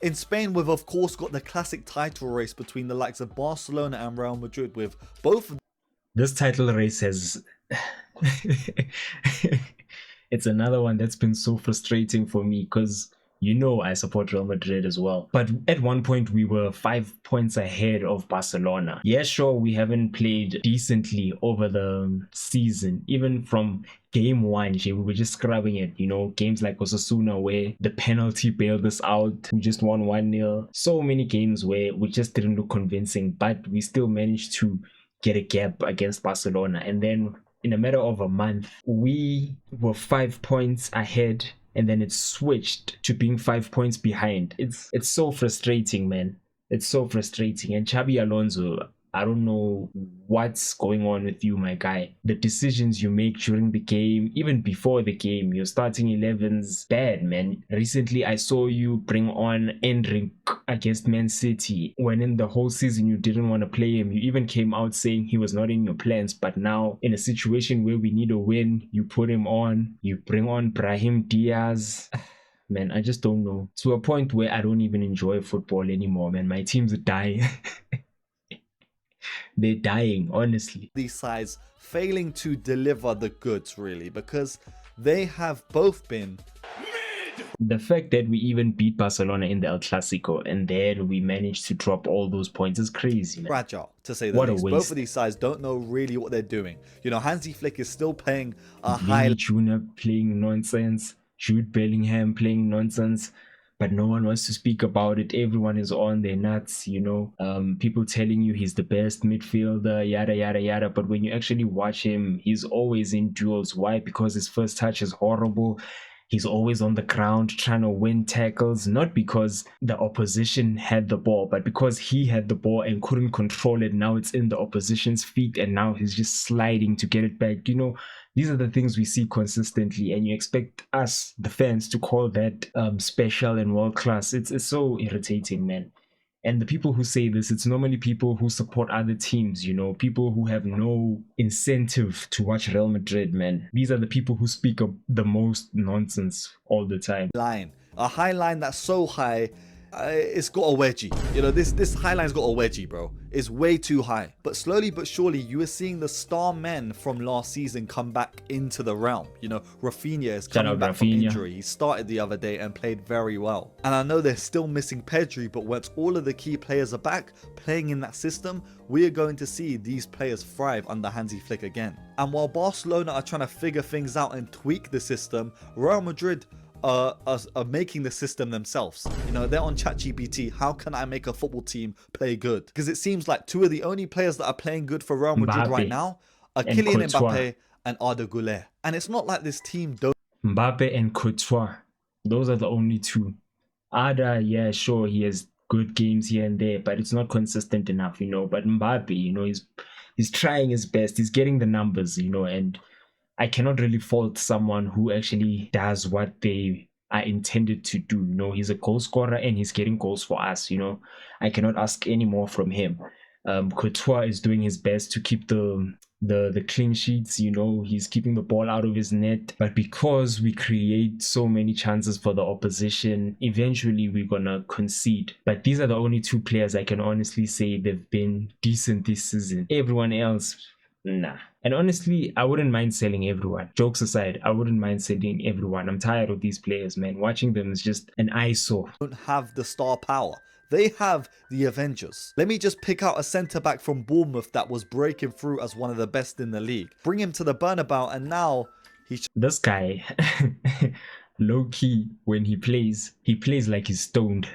In Spain, we've of course got the classic title race between the likes of Barcelona and Real Madrid, with both. This title race has it's another one that's been so frustrating for me because I support Real Madrid as well. But at one point, we were 5 points ahead of Barcelona. Yeah, sure, we haven't played decently over the season. Even from game one, we were just scrubbing it. Games like Osasuna where the penalty bailed us out. We just won 1-0. So many games where we just didn't look convincing, but we still managed to get a gap against Barcelona. And then in a matter of a month, we were 5 points ahead, and then it switched to being 5 points behind. It's so frustrating, man. It's so frustrating. And Xabi Alonso, I don't know what's going on with you, my guy. The decisions you make during the game, even before the game, your starting 11's bad, man. Recently, I saw you bring on Endrick against Man City, when in the whole season you didn't want to play him. You even came out saying he was not in your plans, but now in a situation where we need a win, you put him on. You bring on Brahim Diaz. Man, I just don't know. To a point where I don't even enjoy football anymore, man. My teams are dying. They're dying, honestly. These sides failing to deliver the goods, really, because they have both been mid. The fact that we even beat Barcelona in the El Clasico and then we managed to drop all those points is crazy, man. Fragile, to say the least. Both of these sides don't know really what they're doing. Hansi Flick is still playing a high... Junior playing nonsense, Jude Bellingham playing nonsense, but no one wants to speak about it. Everyone is on their nuts, people telling you he's the best midfielder, yada, yada, yada. But when you actually watch him, he's always in duels. Why? Because his first touch is horrible. He's always on the ground trying to win tackles, not because the opposition had the ball, but because he had the ball and couldn't control it. Now it's in the opposition's feet and now he's just sliding to get it back. These are the things we see consistently, and you expect us, the fans, to call that special and world class. It's so irritating, man. And the people who say this, it's normally people who support other teams, people who have no incentive to watch Real Madrid, man. These are the people who speak the most nonsense all the time. A high line that's so high, it's got a wedgie. This high line's got a wedgie, bro. It's way too high. But slowly but surely, you are seeing the star men from last season come back into the realm. Rafinha is coming back from injury. He started the other day and played very well. And I know they're still missing Pedri, but once all of the key players are back playing in that system, we are going to see these players thrive under Hansi Flick again. And while Barcelona are trying to figure things out and tweak the system, Real Madrid are making the system themselves. They're on ChatGPT. How can I make a football team play good? Because it seems like two of the only players that are playing good for Real Madrid right now are Kylian Mbappe and Arda Güler. And it's not like this team don't... Mbappe and Courtois. Those are the only two. Arda, yeah, sure, he has good games here and there, but it's not consistent enough, But Mbappe, he's trying his best. He's getting the numbers, and I cannot really fault someone who actually does what they are intended to do. He's a goal scorer and he's getting goals for us. I cannot ask any more from him. Courtois is doing his best to keep the clean sheets. He's keeping the ball out of his net. But because we create so many chances for the opposition, eventually we're gonna concede. But these are the only two players I can honestly say they've been decent this season. Everyone else, nah. And honestly, I wouldn't mind selling everyone. Jokes aside, I wouldn't mind selling everyone. I'm tired of these players, man. Watching them is just an eyesore. Don't have the star power. They have the Avengers. Let me just pick out a centre-back from Bournemouth that was breaking through as one of the best in the league. Bring him to the Bernabeu and now he's... This guy, low-key, when he plays like he's stoned.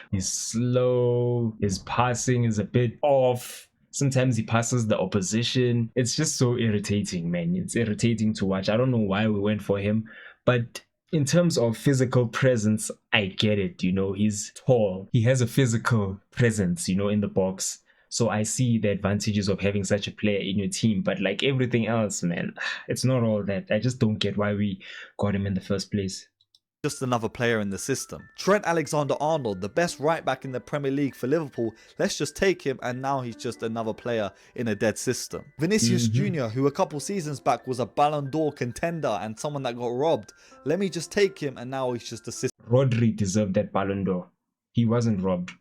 He's slow. His passing is a bit off. Sometimes he passes the opposition. It's just so irritating, man. It's irritating to watch. I don't know why we went for him, but in terms of physical presence, I get it. He's tall. He has a physical presence, in the box. So I see the advantages of having such a player in your team. But like everything else, man, it's not all that. I just don't get why we got him in the first place. Just another player in the system. Trent Alexander-Arnold, the best right back in the Premier League for Liverpool, let's just take him and now he's just another player in a dead system. Vinicius Jr., who a couple seasons back was a Ballon d'Or contender and someone that got robbed, let me just take him and now he's just a system. Rodri deserved that Ballon d'Or. He wasn't robbed.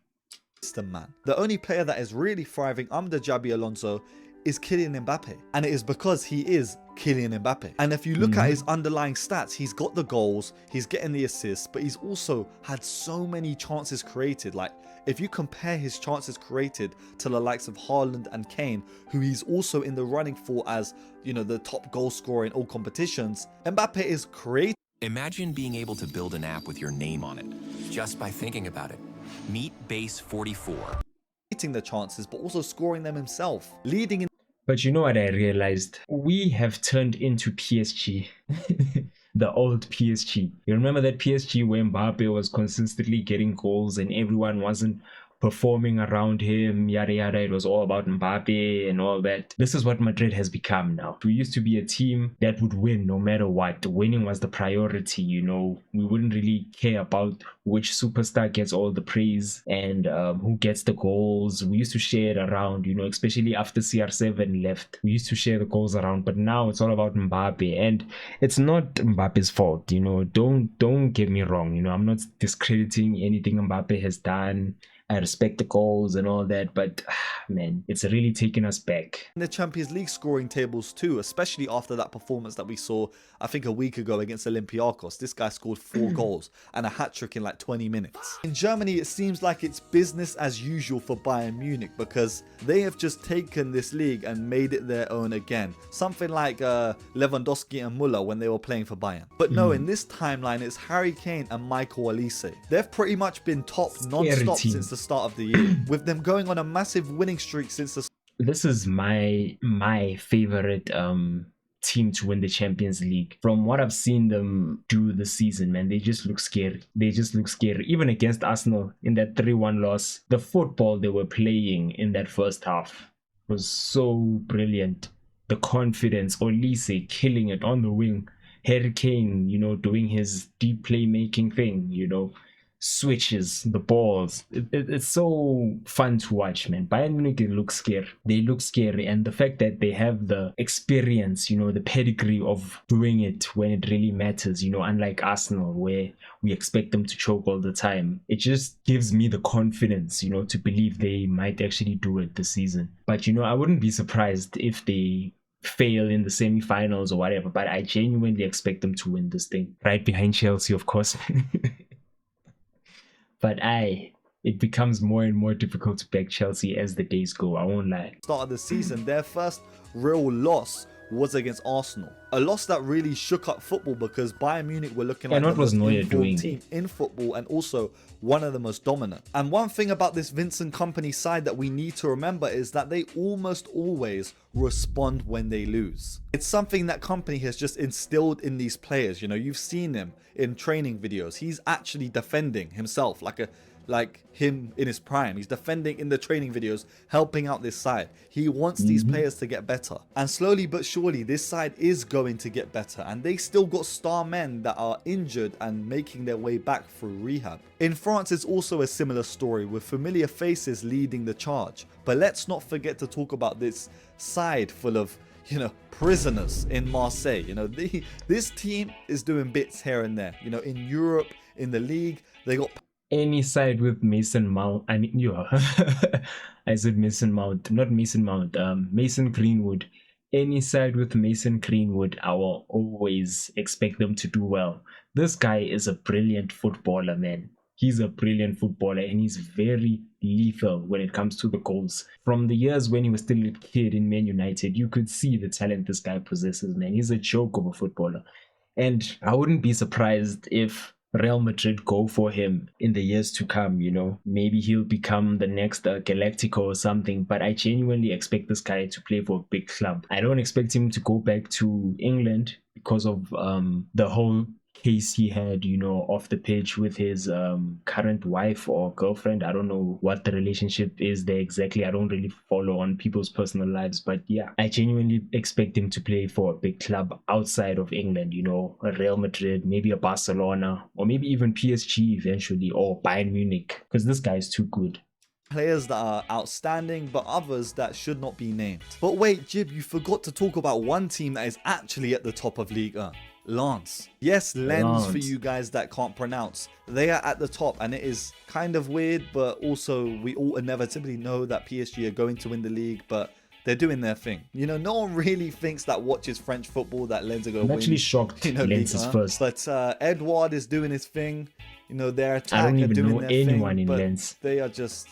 system, man. The only player that is really thriving under Xabi Alonso is Kylian Mbappe, and it is because he is Kylian Mbappe. And if you look at his underlying stats, he's got the goals, he's getting the assists, but he's also had so many chances created. Like, if you compare his chances created to the likes of Haaland and Kane, who he's also in the running for as, you know, the top goal scorer in all competitions, Mbappe is creating. Imagine being able to build an app with your name on it, just by thinking about it. Meet Base 44. The chances, but also scoring them himself, leading in. But you know what I realized? We have turned into PSG. The old PSG. You remember that PSG where Mbappe was consistently getting goals and everyone wasn't performing around him, yada yada. It was all about Mbappe and all that. This is what Madrid has become now. We used to be a team that would win no matter what. Winning was the priority, you know. We wouldn't really care about which superstar gets all the praise and who gets the goals. We used to share it around, you know, especially after CR7 left. We used to share the goals around, but now it's all about Mbappe, and it's not Mbappe's fault, you know. Don't get me wrong, you know. I'm not discrediting anything Mbappe has done. I respect the goals and all that, but man, it's really taken us back. In the Champions League scoring tables too, especially after that performance that we saw, I think a week ago against Olympiacos. This guy scored 4 goals and a hat-trick in like 20 minutes. In Germany, it seems like it's business as usual for Bayern Munich because they have just taken this league and made it their own again. Something like Lewandowski and Müller when they were playing for Bayern. But no, in this timeline, it's Harry Kane and Michael Olise. They've pretty much been top non-stop since the start of the year, with them going on a massive winning streak since the. This is my favorite team to win the Champions League. From what I've seen them do this season, man, they just look scary. They just look scary. Even against Arsenal in that 3-1 loss, the football they were playing in that first half was so brilliant. The confidence, Olise killing it on the wing, Harry Kane, you know, doing his deep playmaking thing, you know, switches, the balls. It's so fun to watch, man. Bayern Munich looks scary. They look scary, and the fact that they have the experience, you know, the pedigree of doing it when it really matters, you know, unlike Arsenal where we expect them to choke all the time. It just gives me the confidence, you know, to believe they might actually do it this season. But, you know, I wouldn't be surprised if they fail in the semi-finals or whatever, but I genuinely expect them to win this thing. Right behind Chelsea, of course. But it becomes more and more difficult to back Chelsea as the days go, I won't lie. Start of the season, their first real loss was against Arsenal. A loss that really shook up football because Bayern Munich were looking like the most informed team in football and also one of the most dominant. And one thing about this Vincent Kompany side that we need to remember is that they almost always respond when they lose. It's something that Kompany has just instilled in these players. You know, you've seen him in training videos. He's actually defending himself like him in his prime. He's defending in the training videos, helping out this side. He wants these players to get better. And slowly but surely, this side is going to get better. And they still got star men that are injured and making their way back through rehab. In France, it's also a similar story with familiar faces leading the charge. But let's not forget to talk about this side full of, you know, prisoners in Marseille. You know, this team is doing bits here and there. You know, in Europe, in the league, they got... Any side with Mason Mount, I mean, I said Mason Mount, not Mason Mount, Mason Greenwood. Any side with Mason Greenwood, I will always expect them to do well. This guy is a brilliant footballer, man. He's a brilliant footballer and he's very lethal when it comes to the goals. From the years when he was still a kid in Man United, you could see the talent this guy possesses, man. He's a joke of a footballer. And I wouldn't be surprised if Real Madrid go for him in the years to come, you know. Maybe he'll become the next Galactico or something, but I genuinely expect this guy to play for a big club. I don't expect him to go back to England because of the whole case he had, you know, off the pitch with his current wife or girlfriend. I don't know what the relationship is there exactly. I don't really follow on people's personal lives, but yeah, I genuinely expect him to play for a big club outside of England, you know, a Real Madrid, maybe a Barcelona, or maybe even PSG eventually, or Bayern Munich, because this guy is too good. Players that are outstanding, but others that should not be named. But wait, Jib, you forgot to talk about one team that is actually at the top of Ligue 1. Lens. Yes, Lens for Lens. you guys that can't pronounce. They are at the top, and it is kind of weird, but also we all inevitably know that PSG are going to win the league, but they're doing their thing. You know, no one really thinks that watches French football that Lens are going to I'm win. actually shocked You know, Lens Ligue is 1. first. But Edouard is doing his thing. You know, their I attack don't are even doing know their anyone thing, in but Lens. they are just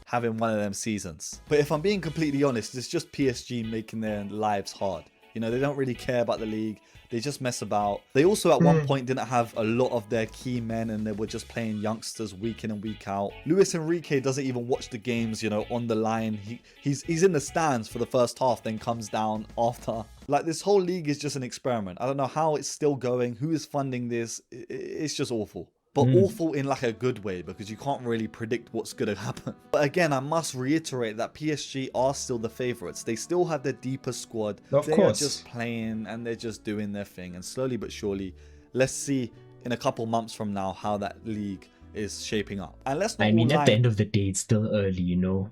having one of them seasons. But if I'm being completely honest, it's just PSG making their lives hard. You know, they don't really care about the league. They just mess about. They also at one point didn't have a lot of their key men, and they were just playing youngsters week in and week out. Luis Enrique doesn't even watch the games, you know, on the line. He's in the stands for the first half, then comes down after. Like, this whole league is just an experiment. I don't know how it's still going. Who is funding this? It's just awful. But awful in like a good way, because you can't really predict what's going to happen. But again, I must reiterate that PSG are still the favourites. They still have the deepest squad. Of They course. are just playing and they're just doing their thing. And slowly but surely, let's see in a couple months from now how that league is shaping up. And let's not I mean, all at the lie. end of the day, it's still early, you know.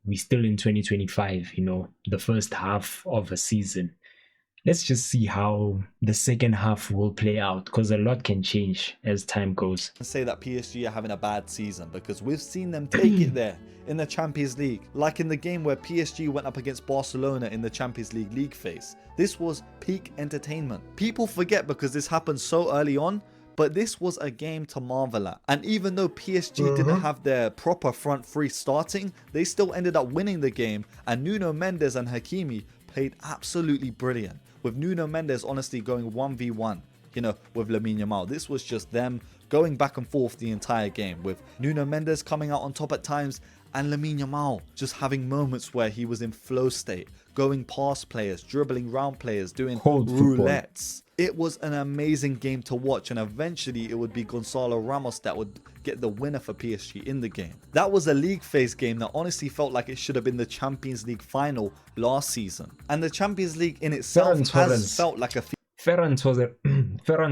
We're still in 2025, you know, the first half of a season. Let's just see how the second half will play out, because a lot can change as time goes. Say that PSG are having a bad season, because we've seen them take it there in the Champions League. Like in the game where PSG went up against Barcelona in the Champions League phase. This was peak entertainment. People forget because this happened so early on, but this was a game to marvel at. And even though PSG didn't have their proper front three starting, they still ended up winning the game, and Nuno Mendes and Hakimi played absolutely brilliant, with Nuno Mendes honestly going 1v1, you know, with Lamine Yamal. This was just them going back and forth the entire game, with Nuno Mendes coming out on top at times and Lamine Yamal just having moments where he was in flow state, going past players, dribbling round players, doing Cold football. roulettes. It was an amazing game to watch, and eventually it would be Gonzalo Ramos that would get the winner for PSG in the game. That was a league phase game that honestly felt like it should have been the Champions League final last season. And the Champions League in itself Ferran has Torres. felt like a Ferran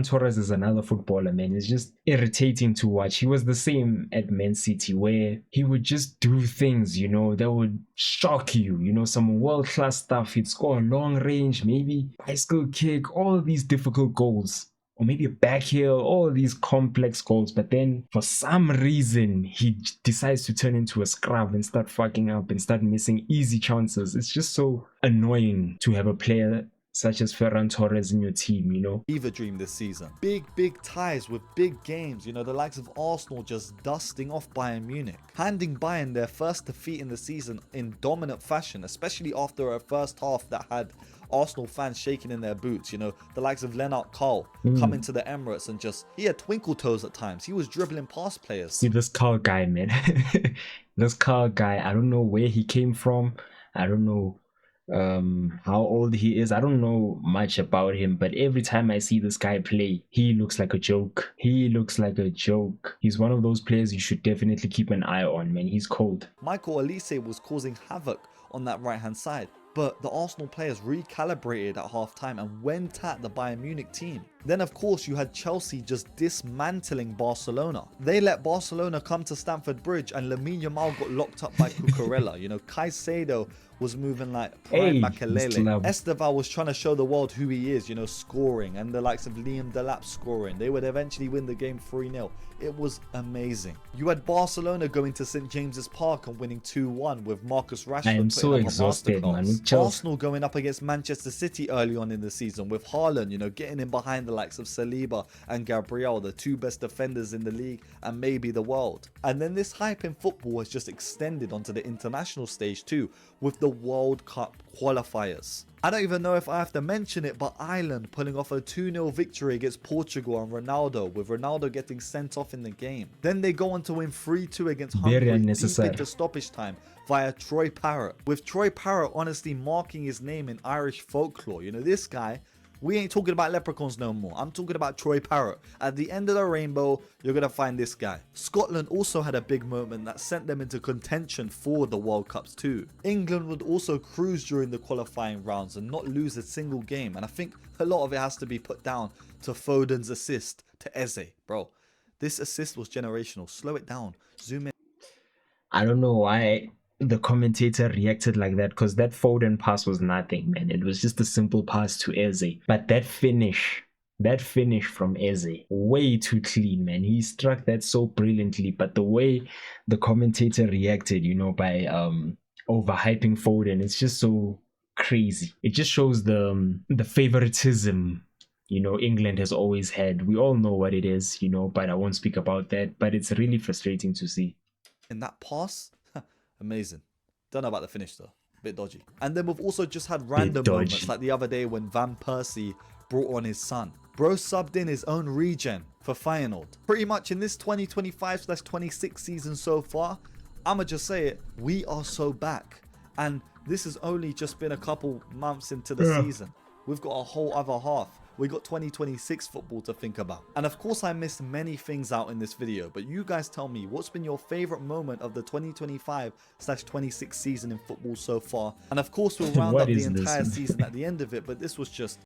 Torres is another footballer, man. It's just irritating to watch. He was the same at Man City, where he would just do things, you know, that would shock you. You know, some world-class stuff. He'd score a long range, maybe bicycle kick, all these difficult goals. Or maybe a back heel, all these complex goals. But then, for some reason, he decides to turn into a scrub and start fucking up and start missing easy chances. It's just so annoying to have a player such as Ferran Torres in your team, you know. fever dream this season. Big ties with big games, you know, the likes of Arsenal just dusting off Bayern Munich, handing Bayern their first defeat in the season in dominant fashion, especially after a first half that had Arsenal fans shaking in their boots. You know, the likes of Lennart Carl coming to the Emirates and just, he had twinkle toes at times. He was dribbling past players. See, this Carl guy, man. This Carl guy, I don't know where he came from. I don't know how old he is. I don't know much about him, but every time I see this guy play, he looks like a joke. He looks like a joke. He's one of those players you should definitely keep an eye on, man. He's cold. Michael Olise was causing havoc on that right hand side, but the Arsenal players recalibrated at half-time and went at the Bayern Munich team. Then of course you had Chelsea just dismantling Barcelona. They let Barcelona come to Stamford Bridge and Lamine Yamal got locked up by Cucurella. You know, Caicedo was moving like prime Hey, Makelele. Mr. Esteval was trying to show the world who he is, you know, scoring, and the likes of Liam Delap scoring. They would eventually win the game 3-0. It was amazing. You had Barcelona going to St James's Park and winning 2-1 with Marcus Rashford. I am so exhausted, man. With Chelsea. Arsenal going up against Manchester City early on in the season with Haaland, you know, getting in behind the likes of Saliba and Gabriel, the two best defenders in the league and maybe the world. And then this hype in football has just extended onto the international stage too, with the World Cup qualifiers. I don't even know if I have to mention it, but Ireland pulling off a 2-0 victory against Portugal and Ronaldo, with Ronaldo getting sent off in the game. Then they go on to win 3-2 against Hungary Very deep unnecessary. into stoppage time via Troy Parrott, with Troy Parrott honestly marking his name in Irish folklore. You know, this guy, we ain't talking about leprechauns no more. I'm talking about Troy Parrott. At the end of the rainbow, you're going to find this guy. Scotland also had a big moment that sent them into contention for the World Cups too. England would also cruise during the qualifying rounds and not lose a single game. And I think a lot of it has to be put down to Foden's assist to Eze. Bro, this assist was generational. Slow it down. Zoom in. I don't know why the commentator reacted like that, because that Foden pass was nothing, man. It was just a simple pass to Eze. But that finish from Eze, way too clean, man. He struck that so brilliantly. But the way the commentator reacted, you know, by overhyping Foden, it's just so crazy. It just shows the favoritism, you know, England has always had. We all know what it is, you know, but I won't speak about that. But it's really frustrating to see. In that pass, amazing. Don't know about the finish though. Bit dodgy. And then we've also just had random moments, like the other day when Van Persie brought on his son. Bro subbed in his own regen for Feyenoord. Pretty much in this 2025/26 season so far, I'ma just say it, we are so back. And this has only just been a couple months into the season. We've got a whole other half. We got 2026 football to think about. And of course I missed many things out in this video, but you guys tell me, what's been your favorite moment of the 2025/26 season in football so far? And of course we'll round up the entire season at the end of it, but this was just